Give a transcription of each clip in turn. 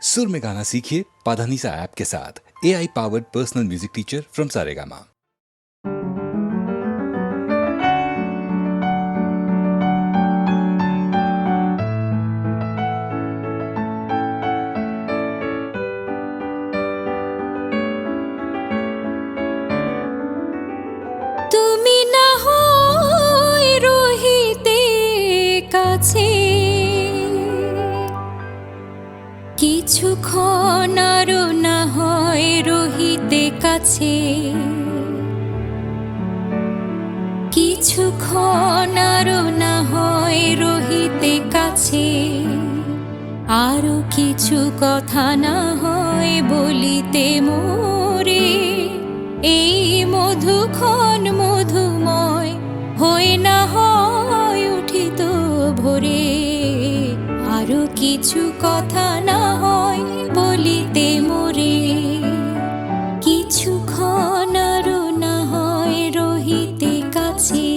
सुर में गाना सीखिए पाधानीसा ऐप के साथ। AI powered personal music teacher from Saregama. তুমি না হয় রহিতে কাছে কিছুক্ষণ আরো না হয় রহিতে কাছে কিছুক্ষণ আরো না হয় রহিতে কাছে আরো কিছু কথা না হয় বলিতে মোরে এই মধুক্ষণ মধুময় হয়ে না হয় উঠিত ভোরে আরো কিছু কথা না হয় বলিতে মোরে কিছুক্ষণ আরো না হয় রহিতে কাছে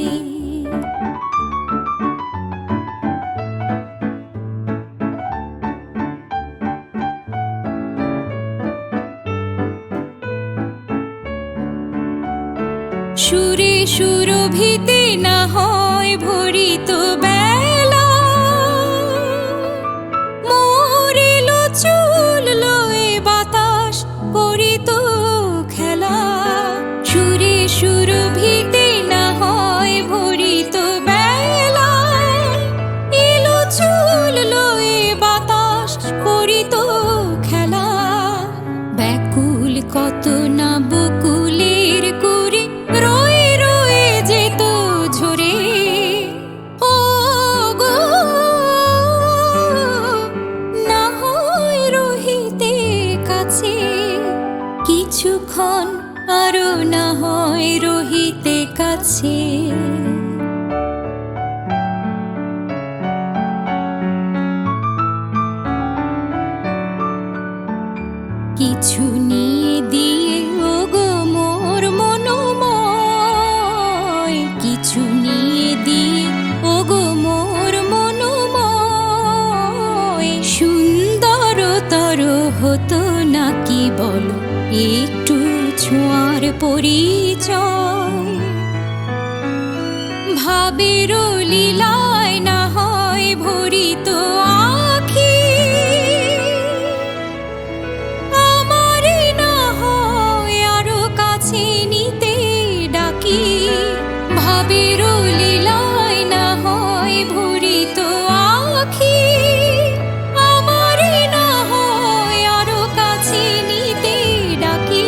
সুরে সুরভিতে না হয় ভরিত বেলা মরিল চুল লয়ে বাতাস করিত খেলা সুরে সুরভিতে না হয় ভরিত বেলা এলো চুল লয়ে বাতাস করিত খেলা ব্যাকুল কত না বকুলের কুড়ি রয়ে রয়ে যেত ঝরে ও গো না হয় রহিতে কাছে কিছুক্ষণ আরো না হয় রহিতে কাছে কিছু নিয়ে দিয়ে ও গো মোর মনোময় কিছু নিয়ে দিয়ে ও গো মোর মনোময় সুন্দরতর হতো নাকি বলো একটু ছোঁয়ার পরিচয় ভাবের লীলায় না হয় ভরিত আখি আমারে না হয় আরো কাছে নিতে ডাকি ভাবের লীলায় না হয় ভরিত আখি আমারে না হয় আরো কাছে নিতে ডাকি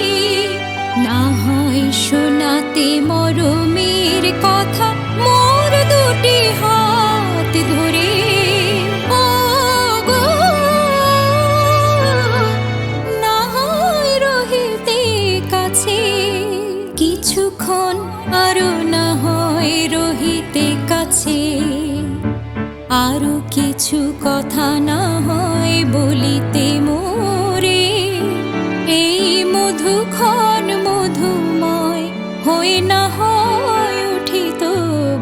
না হয় শোনাতে মরমের কথা মোর দুটি হাত ধরে ও গো না হয় রহিতে কাছে কিছুক্ষণ আরো না হয় রহিতে কাছে আরো কিছু কথা না হয় বলিতে মোরে এই মধুক্ষণ মধুময় হয়ে না হয় উঠিত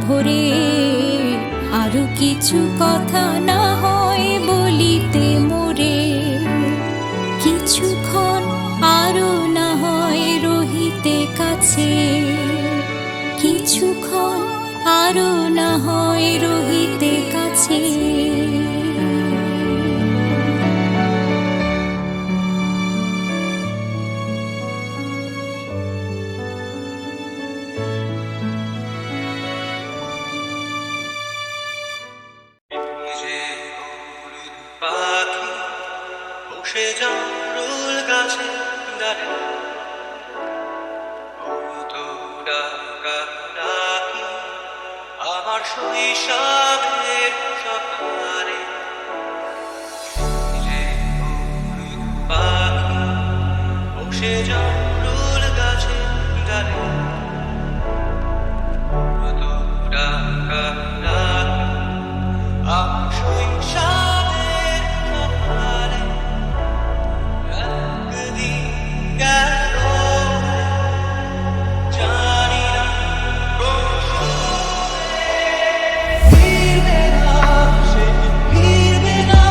ভোরে আরো কিছু কথা না হয় বলিতে মোরে কিছুক্ষণ আরো না হয় রহিতে কাছে কিছুক্ষণ আরো না হয় রহিতে কাছে পাখি বসে জামরুল গাছে দাঁড়ে তো ডাকা ডাকি আমার শৈশবের সকালে পাখি বসে জামরুল গাছে দাঁড়ে তো ডাকা ডাকি আমার শৈশবের সকালে একদিন গেল জানি না কোন ফিরবে না সে ফিরবে না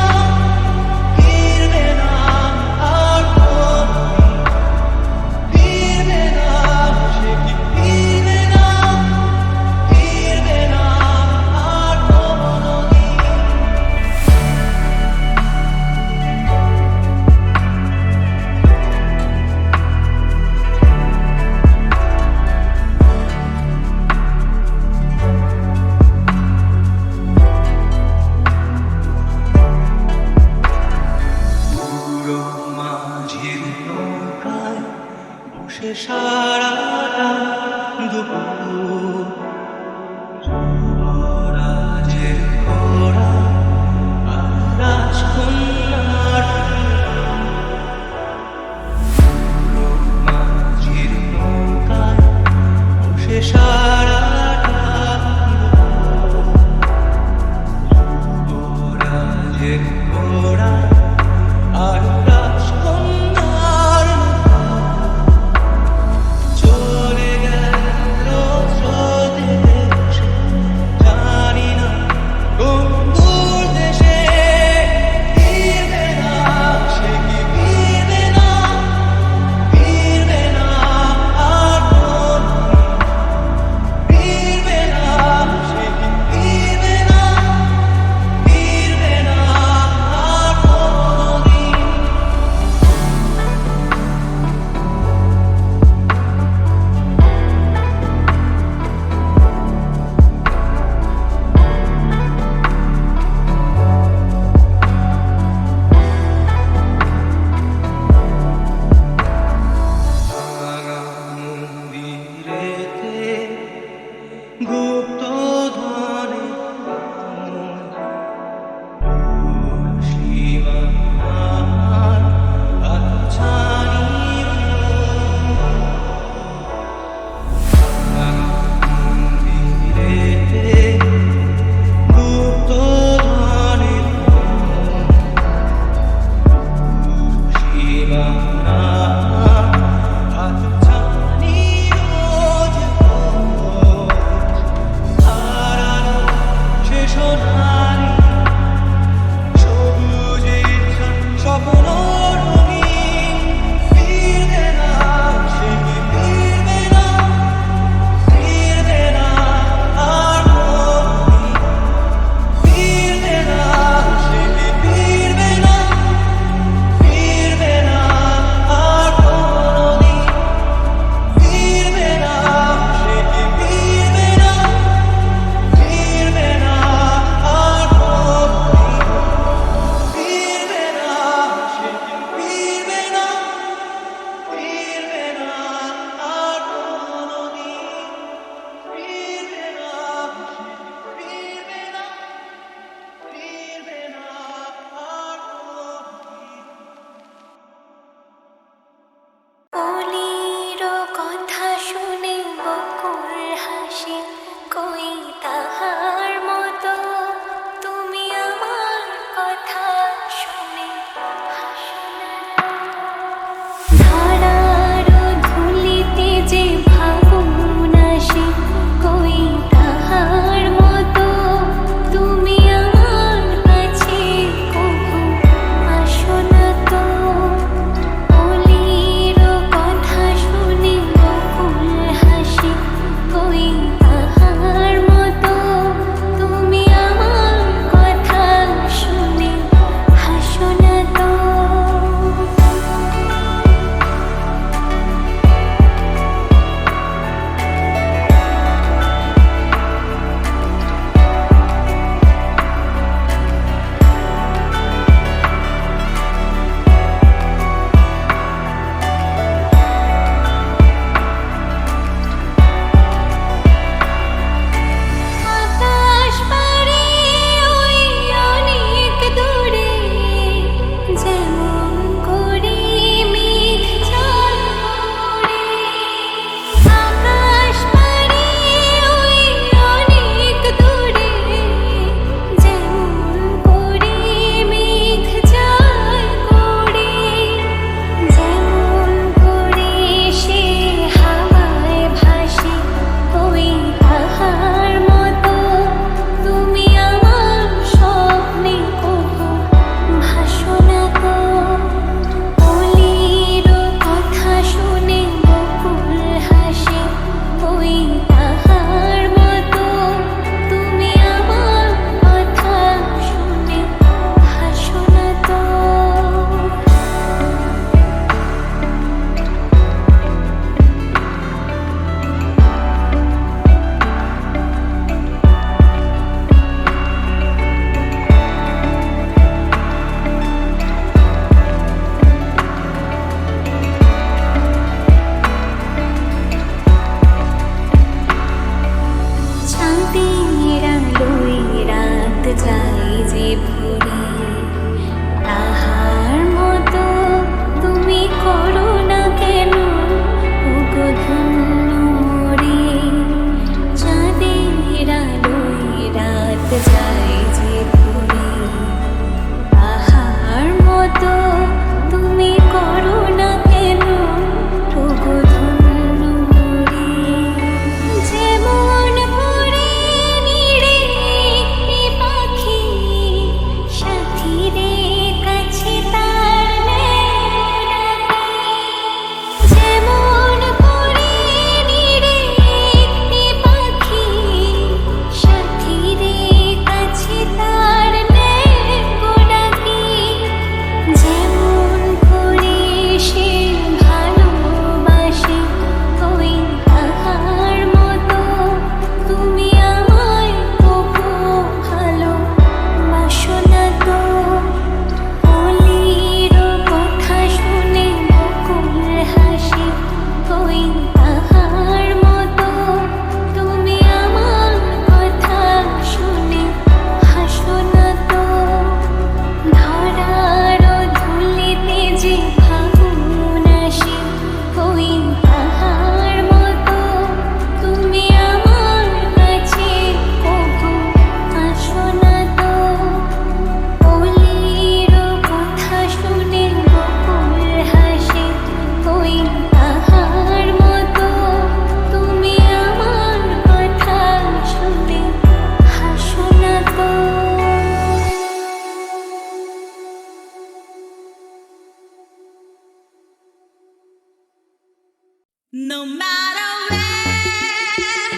matter where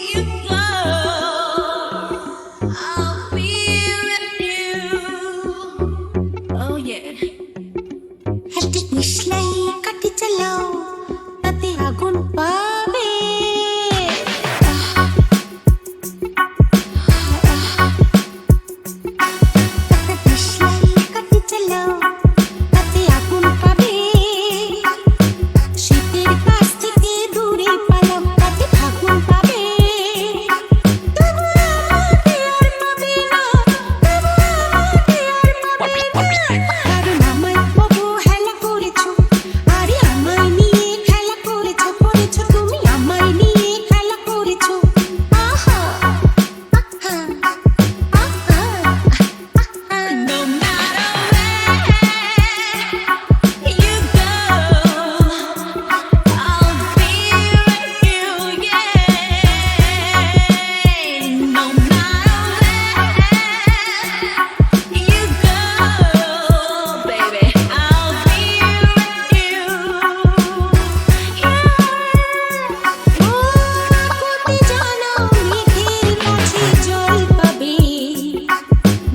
you go, I'll be with you. Oh yeah. hashtag মিশলাই কাটি চালাও তাতে আগুন পাবে মিশলাই কাটি চালাও তাতে আগুন পাবে শীতের কাছ থেকে দূরে পালাও তাতে আগুন পাবে তবু আমাকে আর পাবে না তবু আমাকে আর পাবে না কারণ আমায় অবহেলা করেছো আরে আমায় নিয়ে খেলা করেছো তুমি আমায় নিয়ে খেলা করেছো আহা আহা আহা No matter where you go, I'll be with you. Yeah. No matter where you go, baby, I'll be with you. ও কোটি জানো মেঘের কাছে জল পাবে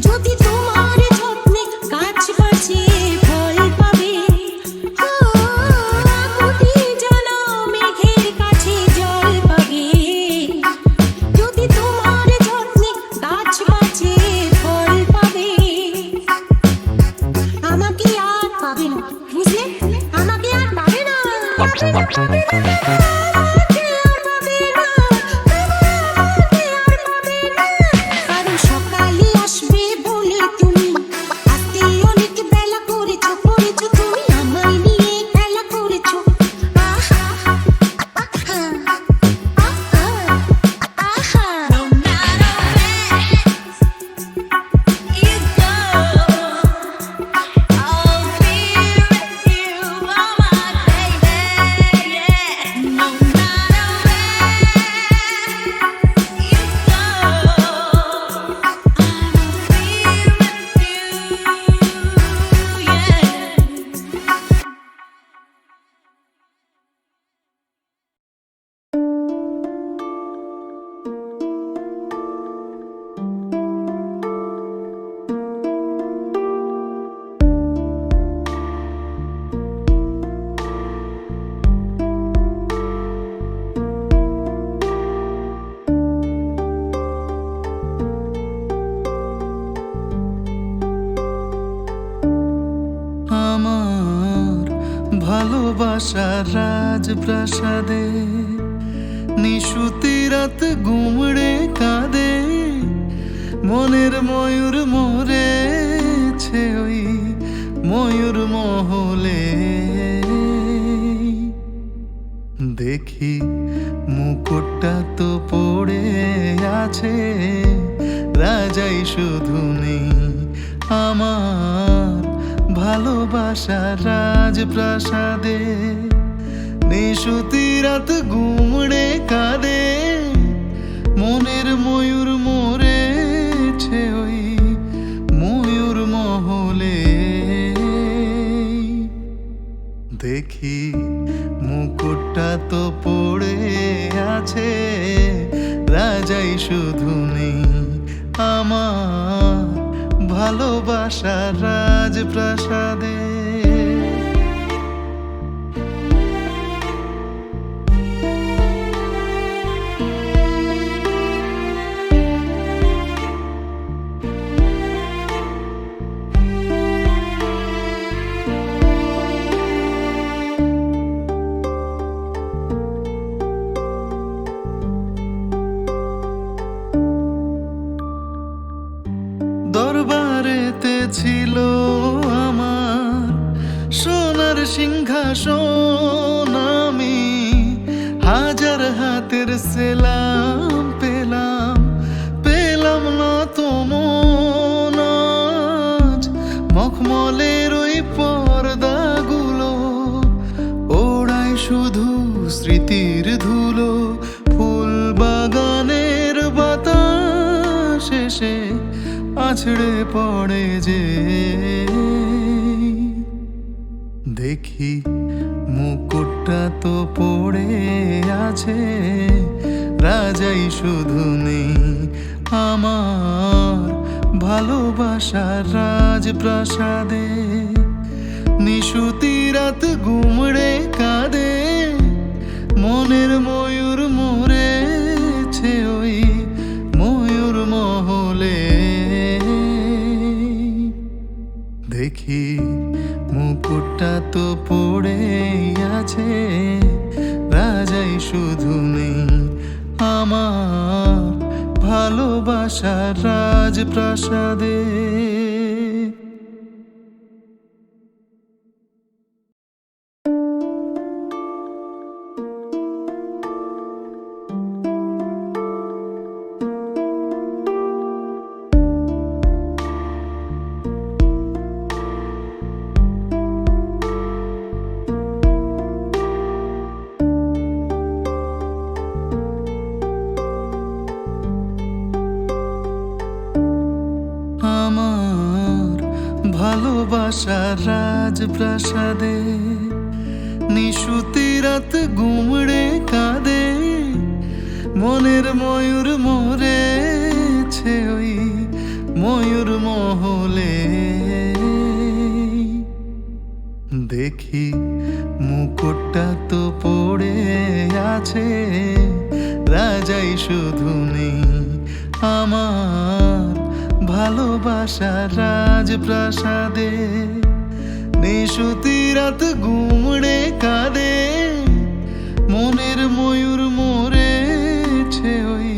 যদি তোমার যত্নে গাছ বাঁচে ফল পাবে ও কোটি জানো মেঘের কাছে জল পাবে যদি তোমার যত্নে গাছ বাঁচে ফল পাবে আমাকে আর পাবে না বুঝলে আমাকে আর পাবে না আমাকে আর পাবে না কারণ সকালে আসবে বলে তুমি আসতে অনেক বেলা করেছো তুমি আমায় নিয়ে খেলা করেছো আহা আহা আহা আহা No matter where you go, I'll be with you, oh my baby, yeah. No matter where you go, আমার ভালোবাসার রাজপ্রাসাদে নিশুতি রাত গুমড়ে কাঁদে মনের ময়ূর মরেছে ওই ময়ূর মহলে দেখি মুকুটটা তো পড়ে আছে রাজাই শুধু নেই আমার ভালোবাসার রাজপ্রাসাদে নিশুতি রাত গুমড়ে কাঁদে মনের ময়ূর মরেছে ওই ময়ূর মহলে দেখি মুকুটটা তো পড়ে আছে রাজাই শুধু নেই আমার ভালোবাসার রাজপ্রাসাদে দরবারেতে ছিল আমার সোনার সিংহাসন আমি হাজার হাতের সেলাম পেলাম না তো মন আজ মখমলের ওই পর্দাগুলো ওড়ায় শুধু স্মৃতির ধুলো ফুল বাগানের বাতাস এসে আছড়ে পড়ে যে দেখি মুকুট মুকুটটা তো পড়ে আছে, রাজাই শুধু নেই আমার ভালোবাসার রাজপ্রাসাদে। নিশুতি রাত গুমড়ে কাঁদে, মনের ময়ূর মরেছে ওই ময়ূর মহলে। দেখি মুকুটটা তো পড়ে আছে, রাজাই শুধু নেই আমার ভালোবাসার রাজপ্রাসাদে। আমার ভালোবাসার রাজপ্রাসাদে নিশুতি রাত গুমড়ে কাঁদে, মনের ময়ূর মরেছে ওই ময়ূর মহলে। দেখি মুকুটটা তো পড়ে আছে, রাজাই শুধু নেই আমার ভালোবাসার রাজপ্রাসাদে। নিশুতি রাত গুমড়ে কাঁদে, মনের ময়ূর মরেছে ওই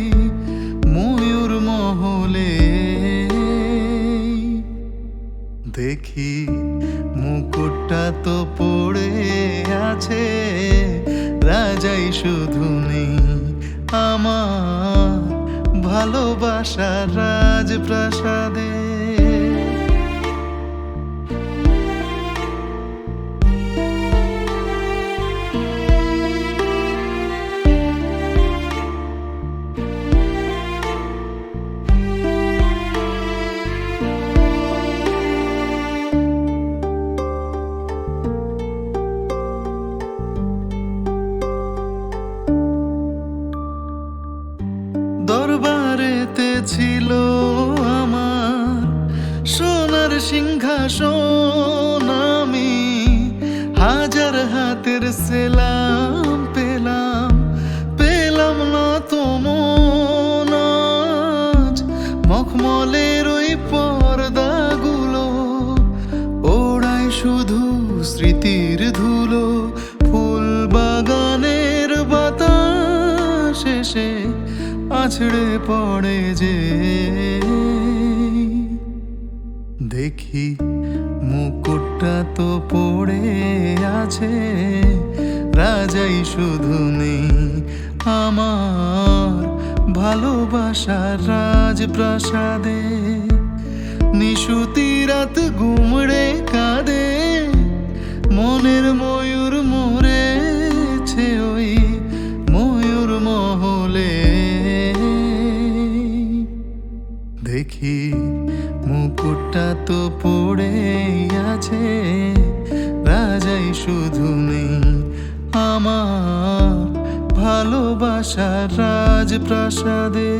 ময়ূর মহলে। দেখি মুকুটটা তো পড়ে আছে, রাজাই শুধু নেই আমার ভালোবাসার রাজপ্রাসাদে। দরবারেতে ছিল আমার সোনার সিংহাসন, আমি হাজার হাতের সেলাম পেলাম, পেলাম না তো মন আজ। মখমলের ওই পর্দাগুলো ওড়ায় শুধু স্মৃতির ধুলো, ফুল বাগানের বাতাস এসে আছড়ে পড়ে যে। দেখি মুকুটটা তো পড়ে আছে, রাজাই শুধু নেই আমার ভালোবাসার রাজপ্রাসাদে। নিশুতি রাত গুমড়ে কাঁদে, মনের ময়ূর মরেছে ওই ময়ূর মহলে। দেখি মুকুটটা তো পড়ে আছে, রাজাই শুধু নেই আমার ভালোবাসার রাজপ্রাসাদে।